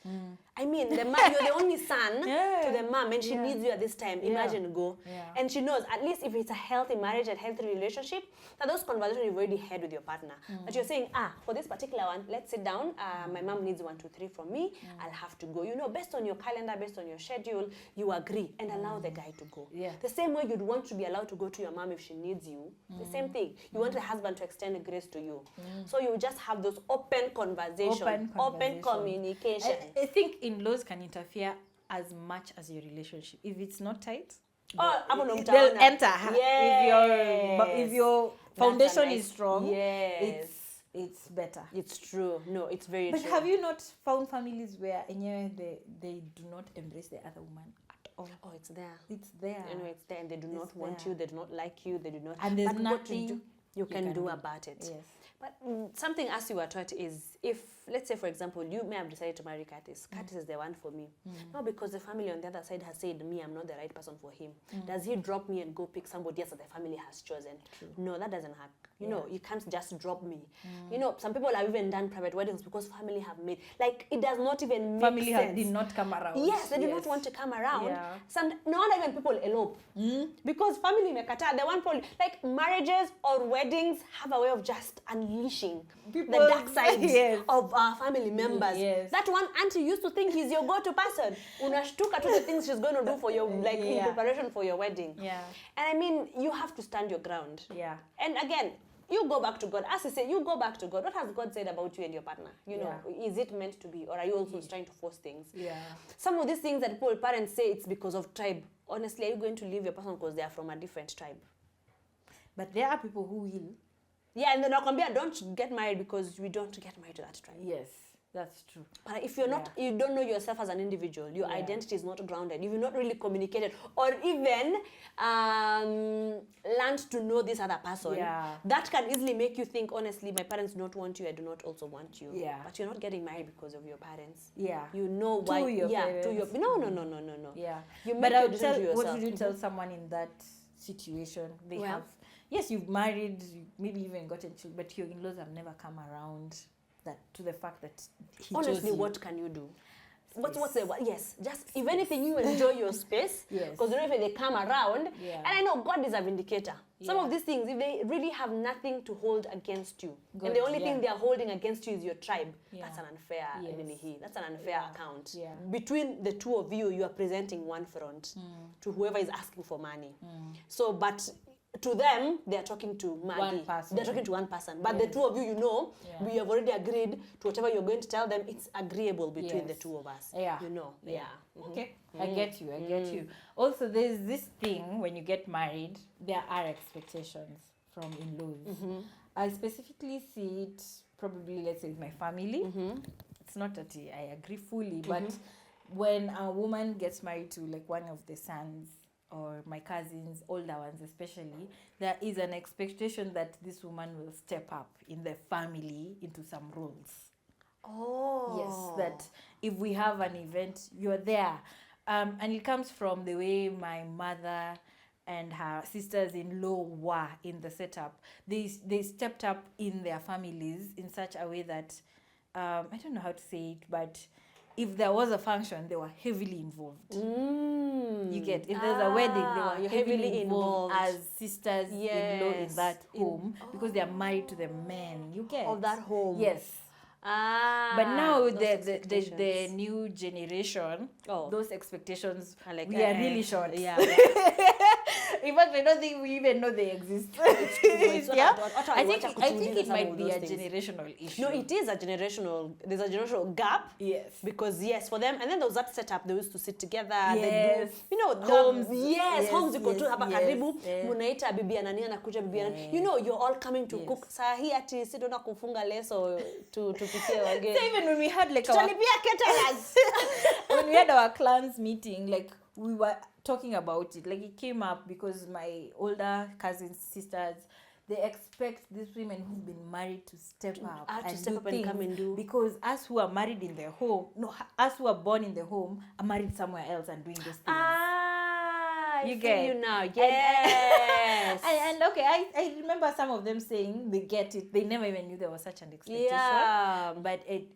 I mean, the mom, you're the only son to the mom, and she needs you at this time. Imagine go. And she knows, at least if it's a healthy marriage and healthy relationship, that those conversations you've already had with your partner. That you're saying, for this particular one, let's sit down. My mom needs 1, 2, 3 from me. I'll have to go. Based on your calendar, based on your schedule, you agree and allow the guy to go. The same way you'd want to be allowed to go to your mom if she needs you. The same thing. You want the husband to extend grace to you. So you just have those open conversations, open communication. I think in-laws can interfere as much as your relationship. If it's not tight, they'll enter. Yes. If your foundation is strong, yes, it's better. it's true. No, it's very But true. have you not found families where they do not embrace the other woman at all? Oh, it's there. It's there. You know, it's there, and they do not It's want there. you. They do not like you. They do not. And there's but nothing you can do about it. Yes. But something as you were taught is, if, let's say, for example, you may have decided to marry Curtis. Curtis is the one for me. Not because the family on the other side has said, me, I'm not the right person for him. Does he drop me and go pick somebody else that the family has chosen? True. No, that doesn't happen. You know, you can't just drop me. You know, some people have even done private weddings because family have made, like, it does not even make Family sense. did not come around. Yes, they do not want to come around. Yeah. Not even people elope. Because family mekata, they want probably, like, marriages or weddings have a way of just unleashing the dark side of our family members. Yes. That one auntie used to think he's your go-to person. Unashtuka to the things she's going to do for your, like, in preparation for your wedding. Yeah. And I mean, you have to stand your ground. Yeah. And again, you go back to God. As I say, you go back to God. What has God said about you and your partner? You know, is it meant to be? Or are you also trying to force things? Yeah. Some of these things that people, parents say it's because of tribe. Honestly, are you going to leave your person because they are from a different tribe? But there are people who will. Yeah, and then I'll don't get married because we don't get married to that tribe. Yes, that's true. But if you're not, you don't know yourself as an individual, your identity is not grounded, you've not really communicated or even learned to know this other person, that can easily make you think, honestly, my parents do not want you, I do not also want you. Yeah. But you're not getting married because of your parents. Yeah. You know why. To your parents. To your, no. Yeah. You make but your decision to yourself. what would you tell someone in that situation? They have, yes, you've married, maybe even gotten children, but your in-laws have never come around that to the fact that he honestly, chose you. what can you do? What's the yes? Just if anything, you enjoy your space. Because you know if they come around, and I know God is a vindicator. Some of these things, if they really have nothing to hold against you, and the only thing they are holding against you is your tribe, that's an unfair. That's an unfair account. Between the two of you, you are presenting one front to whoever is asking for money. So, but to them, they are talking to Margie. They're talking to one person. But the two of you, you know, we have already agreed to whatever you're going to tell them. It's agreeable between the two of us. You know. Okay. I get you. Also, there's this thing when you get married, there are expectations from in-laws. I specifically see it probably, let's say, with my family. It's not that I agree fully, but when a woman gets married to like one of the sons, or my cousins, older ones especially, there is an expectation that this woman will step up in the family into some roles. Oh. Yes, that if we have an event, you're there. And it comes from the way my mother and her sisters-in-law were in the setup. They stepped up in their families in such a way that, I don't know how to say it, but if there was a function, they were heavily involved. You get, if there's a wedding, they were heavily involved as sisters-in-law in that home because they are married to the men. You get of that home. Yes. But now the new generation, those expectations like we are really short. In fact, I don't think we even know they exist. I think it might be a generational issue. No, it is a generational. There's a generational gap. Yes. Because for them, and then there was that setup. They used to sit together. Yes. They do, you know, homes. Homes. You go to hapa karibu. Munaita bibi anani anakuja bibi anani. You know, you're all coming to cook. Sahi ati sidona kufunga leso to pikia wage. So even when we had like when we had our clans meeting, like we were talking about it, like it came up because my older cousins, sisters, they expect these women who've been married to step up and come and do. Because us who are married in their home, us who are born in the home are married somewhere else and doing those things. You get you now, yes. and okay, I remember some of them saying they get it. They never even knew there was such an expectation. Yeah. But it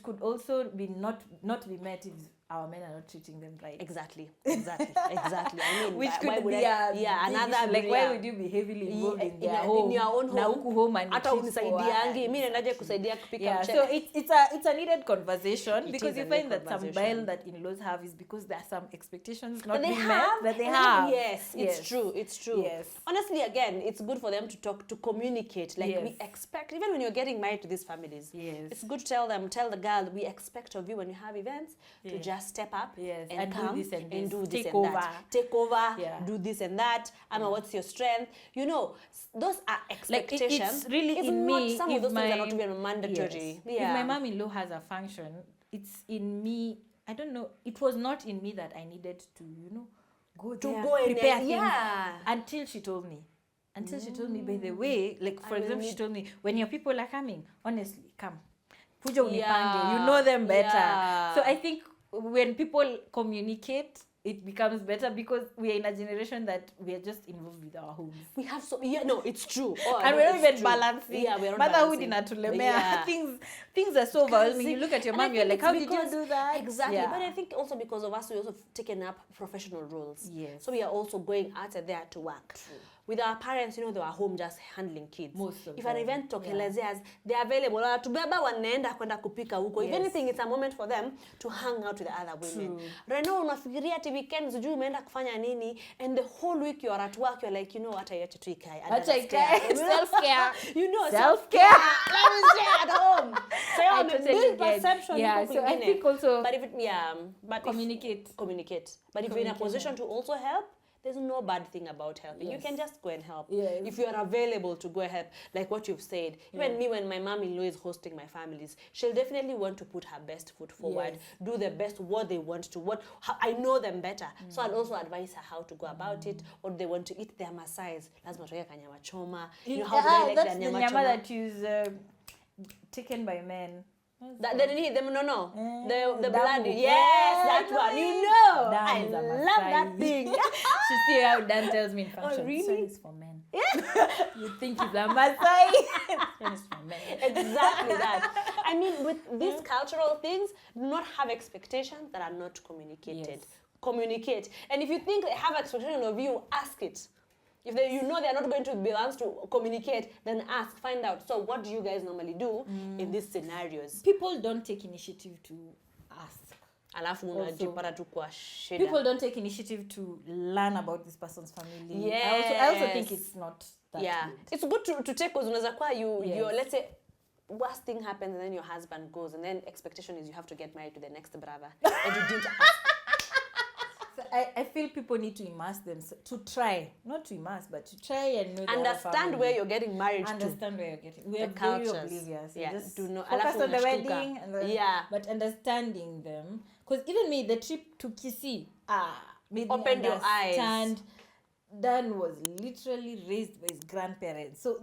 could also be not be met if our men are not treating them right. Exactly. I mean, which could be another like why would you be heavily involved in their home? In your own home. Na huku home and hata unisaidiangi mimi naendaje kusaidia kupika mchele. So it's a needed conversation because you find that some bile that in-laws have is because there are some expectations not being met that they have. Yes, it's true. Yes. Honestly, again, it's good for them to talk, to communicate. Like we expect, even when you're getting married to these families, it's good to tell the girl, we expect of you when you have events to just just step up and come do this and and this. do this Take and over. that. Take over, Yeah. do this and that. What's your strength? You know, those are expectations. It's really it's in not, me. some If of those my, things are not even mandatory. yes. If my mom-in-law has a function, it's in me. I don't know. It was not in me that I needed to, go there, prepare things until she told me. Until she told me, by the way, like for example, she told me, when your people are coming, honestly, come. Kuja unipange, you know them better. Yeah. So I think when people communicate, it becomes better because we are in a generation that we are just involved with our homes. We have it's true. And we're not even balancing. Yeah, we're not Motherhood balancing. in Atulemea. Things are so overwhelming. You look at your mom, you're like, how did you do that? Exactly. Yeah. But I think also because of us, we also taken up professional roles. Yes. So we are also going out there to work. True. With our parents, they were home just handling kids. Most of if them. an event tokelezea, they're available. Wanatubeba wanaenda kwenda kupika huko. If anything, it's a moment for them to hang out with the other women. Right now, unafikiria ati weekends, sijui umeenda kufanya nini, and the whole week you're at work, you're like, hata yache tu ikae. Self-care. Self-care. Let me stay at home. So I totally get. Perception. Yeah, so I think also but but communicate. But if you're in a position to also help, there's no bad thing about helping. You can just go and help. Yes. If you are available to go and help, like what you've said. Even me, when my mom-in-law is hosting my families, she'll definitely want to put her best foot forward, do the best what they want to. I know them better. So I'll also advise her how to go about it, what they want to eat, their masais. Lazima tuweke kanyama choma. You know how they like that's their the nyama choma. that is taken by men. They need them, no. The damu. blood, yes, that one. You know, I Damu za love that Masai. thing. She see how Dan tells me in function. Oh, really? This one is for men. You think it's a Masai? This one is for men. Exactly that. I mean, with these cultural things, do not have expectations that are not communicated. Yes. Communicate. And if you think they have expectation of you, ask it. If they are not going to be the ones to communicate, then ask, find out. So what do you guys normally do in these scenarios? People don't take initiative to ask. Alafu unajipata tu kwa shida. People don't take initiative to learn about this person's family. Yes. I also think it's not that good. It's good to take because unaweza kwa you let's say worst thing happens and then your husband goes and then expectation is you have to get married to the next brother and you didn't ask. So I feel people need to immerse themselves, to try, not to immerse, but to try and know understand where you're getting married understand where you're getting. We the are cultures. very oblivious. Yeah, Just do not focus on the unashtuka. wedding, and but understanding them. Because even me, the trip to Kisii, made opened me your eyes. understand. Dan was literally raised by his grandparents. So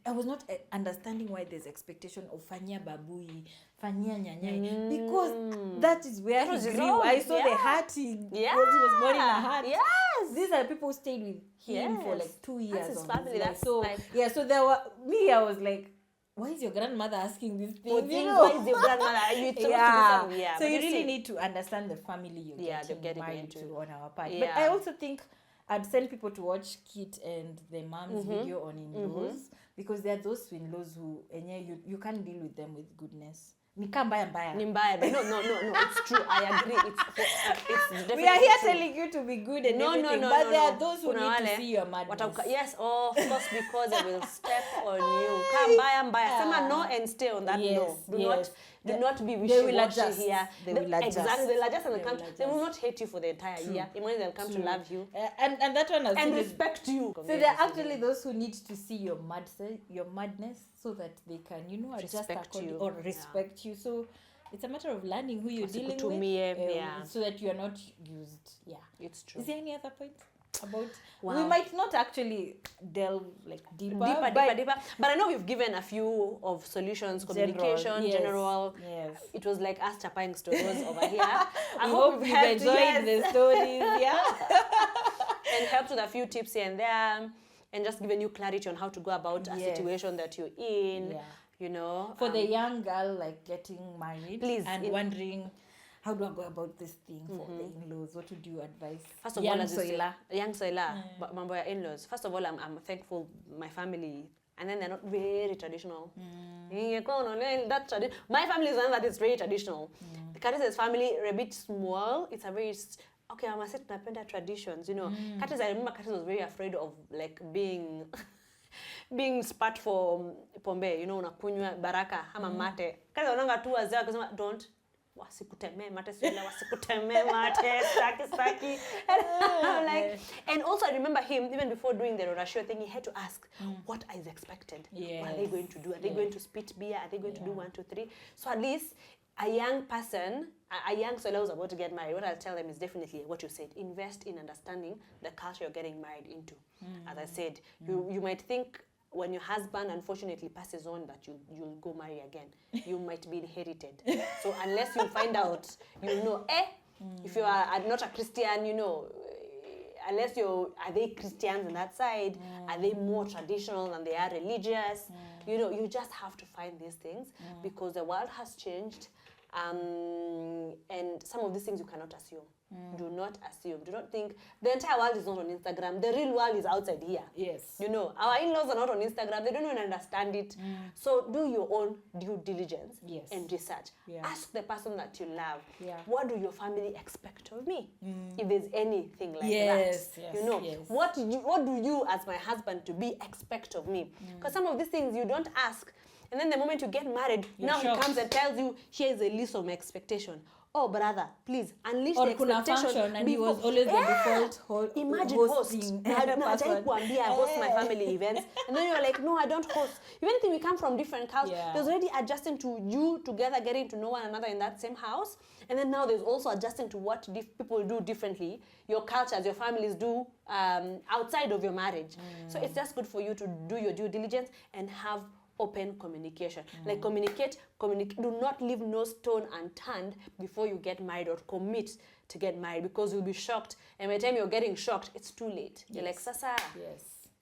I was not understanding why there's expectation of fanyia babui, fanyia nyanyai. Because that is where he grew. I saw the hut he was born in a hut. Yes. These are people who stayed with him for like 2 years. That's his family. That's so like, so there were I was like, why is your grandmother asking these things? Why is your grandmother? So you really need to understand the family you're getting married to on our part. But I also think I'd send people to watch Kit and the mom's video on in-laws because there are those in-laws who you can't deal with them with goodness. Ni mbaya. No, it's true. I agree. It's definitely we are here true. telling you to be good and everything, but there are those who need to see your madness. Yes, of course, because they will step on you. Mbaya. Sema no and stay on that no. Do not be wishy-washy here. They will adjust. Exactly, they'll adjust and they will not hate you for the entire year. Even they'll come to love you. And that one has and respect you. So there are actually those who need to see your madness so that they can, adjust accordingly or respect you. So it's a matter of learning who you're dealing with so that you're not used. Yeah. It's true. Is there any other point? About we might not actually delve deeper. But I know we've given a few of solutions, communication, general. Yes. It was like us chapang stories over here. I hope you've enjoyed the stories, and helped with a few tips here and there, and just given you clarity on how to go about a situation that you're in. Yeah. For the young girl getting married, please, and wondering, how do I go about this thing for the in-laws? What would you advise? First of all, young Soila, mambo ya in-laws. First of all, I'm thankful my family, and then they're not very traditional. My family is one that is very traditional. The Curtis family, a bit small. It's a very I must say tunapenda traditions. Curtis, I remember Curtis was very afraid of being spat for pombe. Unakunywa baraka ama mate. Curtis wananga tu wazee wakasema don't. wasikutemee mate Soila, wasikutemee mate, staki. And I'm like, and also I remember him, even before doing the Rorashio thing, he had to ask, what is expected? What are they going to do? Are they going to spit beer? Are they going to do 1, 2, 3? So at least a young person, a young Soila who's about to get married, what I'll tell them is definitely what you said. Invest in understanding the culture you're getting married into. As I said, you might think when your husband unfortunately passes on that you'll go marry again, you might be inherited. So unless you find out, if you are not a Christian, unless are they Christians on that side? Are they more traditional than they are religious? You just have to find these things because the world has changed. And some of these things you cannot assume. Do not assume. Do not think the entire world is not on Instagram. The real world is outside here. Yes. Our in-laws are not on Instagram. They don't even understand it. So do your own due diligence and research. Ask the person that you love, what do your family expect of me? If there's anything like that. Yes. What do you as my husband to be expect of me? Because some of these things you don't ask. And then the moment you get married, now he comes and tells you, here is a list of my expectation. Oh, brother, please, unleash the expectation. And he was always the default Imagine hosting. I host my family events. And then you're like, no, I don't host. Even if we come from different cultures, there's already adjusting to you together, getting to know one another in that same house. And then now there's also adjusting to what people do differently, your cultures, your families do outside of your marriage. So it's just good for you to do your due diligence and have open communication. Like communicate, do not leave no stone unturned before you get married or commit to get married, because you'll be shocked, and by the time you're getting shocked, it's too late. You're like, Sasa,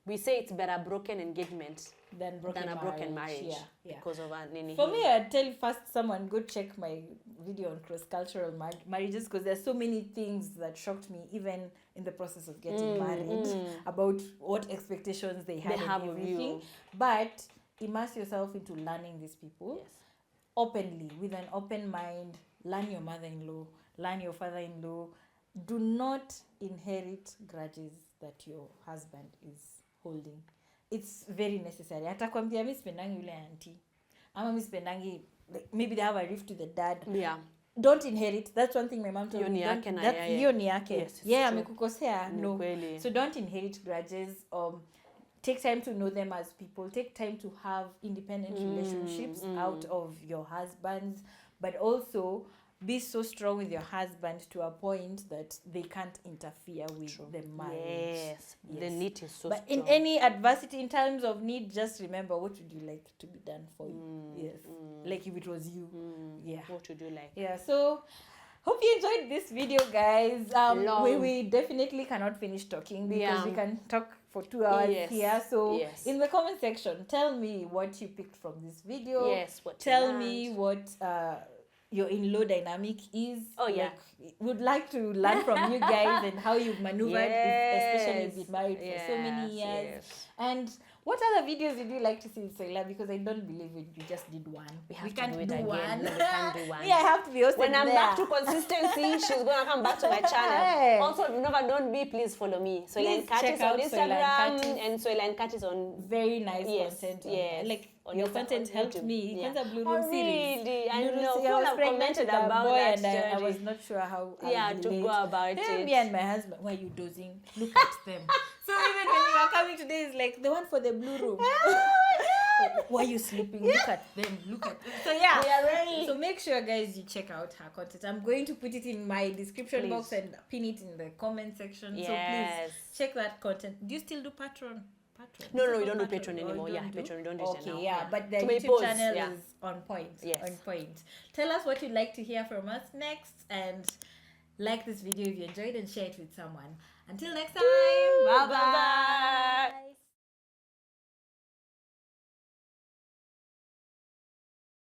we say it's better broken engagement than a broken marriage. Because of nini. For me, I'd tell first someone go check my video on cross-cultural marriages, because there's so many things that shocked me even in the process of getting married about what expectations they had and everything. But immerse yourself into learning these people openly, with an open mind. Learn your mother-in-law, learn your father-in-law. Do not inherit grudges that your husband is holding. It's very necessary. Atakwambia mi sipendangi yule auntie, ama mi sipendangi, maybe they have a rift with the dad. Don't inherit. That's one thing my mom told me. Hiyo ni yake. Amekukosea. No. So don't inherit grudges. Take time to know them as people. Take time to have independent relationships out of your husbands. But also be so strong with your husband to a point that they can't interfere with the marriage. The need is so but strong. In any adversity, in times of need, just remember, what would you like to be done for you? Like if it was you. What would you like? So hope you enjoyed this video, guys. We definitely cannot finish talking, because we can talk for 2 hours here. So in the comment section, tell me what you picked from this video. Tell me what your in-law dynamic is. Would like to learn from you guys and how you've maneuvered, especially if you've been married for so many years. And what other videos would you like to see with Soila? Because I don't believe you just did one. We can't do one. No, we can't do one. I have to be hosted when I'm back to consistency, she's going to come back to my channel. Also, if you've never known me, please follow me. Soila and Curtis on Instagram and Soila and Curtis on... Very nice content. Like, on your content helped me. It was a Blue Room series. Really? I know. People have commented about that story. I was not sure how to go about it. Me and my husband, why are you dozing? Look at them. So even when you are coming today, it's like the one for the blue room. Why are you sleeping? Look at them. So we are ready. So make sure, guys, you check out her content. I'm going to put it in my description box and pin it in the comment section. So please check that content. Do you still do Patreon? No, we don't do Patreon anymore. Patreon, we don't do it now. But the YouTube channel is on point. On point. Tell us what you'd like to hear from us next, and like this video if you enjoyed, and share it with someone. Until next time, bye bye.